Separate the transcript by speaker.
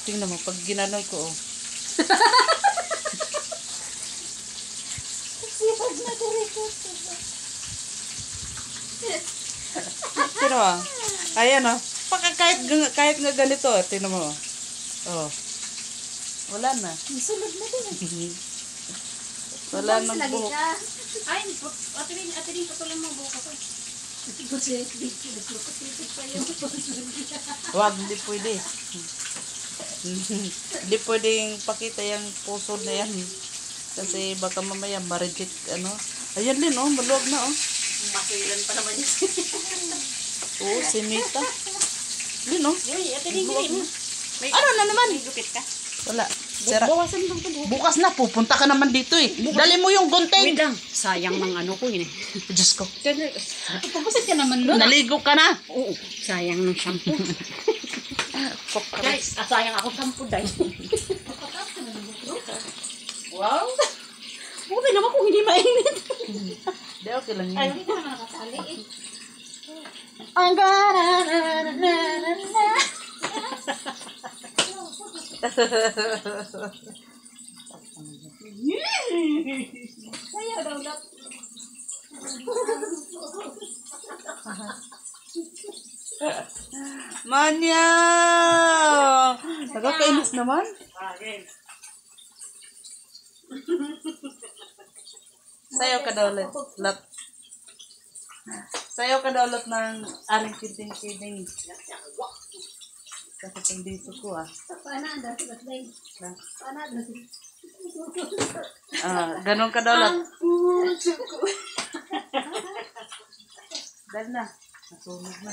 Speaker 1: Tingnan mo, pag ginanon ko, oh.
Speaker 2: Sipag na dirikot.
Speaker 1: Tingnan mo. Ayan, oh. Kahit nga ganito, tingnan mo. Oh. Wala na.
Speaker 2: Sunod na din.
Speaker 1: Wala nang buhok.
Speaker 3: Ay, ate rin patuloy mo buhok ko.
Speaker 1: Wag, hindi pwede. Hindi pwedeng pakita yung puso na yan. Kasi baka mamaya ma-reject, ano. Ayan din, oh. Maluwag na, oh.
Speaker 3: Masilan pa naman yun.
Speaker 1: Oo, si Mita. Din, oh.
Speaker 3: Uy, ate rin gawin.
Speaker 1: Ano na naman?
Speaker 3: May gupit ka.
Speaker 1: Wala. Sira.
Speaker 3: Bawasan lang ito.
Speaker 1: Bukas na, pupunta ka naman dito eh. Dali mo yung gunting.
Speaker 3: Wait lang. Sayang ng ano ko yun eh.
Speaker 1: Diyos ko.
Speaker 3: Pagpapasit ka naman doon.
Speaker 1: Naligo ka na.
Speaker 3: Oo. Sayang ng shampoo. Guys, sayang ako shampoo dahil.
Speaker 1: Wow.
Speaker 3: Okay naman kung hindi mainit.
Speaker 1: Hindi, okay lang yun.
Speaker 3: Ay, hindi ko naman nakasali eh.
Speaker 2: Ang
Speaker 3: Kaya daw lang.
Speaker 1: Manya! Nakakainis naman. Sayaw ka daw ulit. Sayaw ka daw ulit ng aling kidding-kidding. Kasi pang dito ko ah. Ganon ka daw ulit. Dahil na. Nasunog na.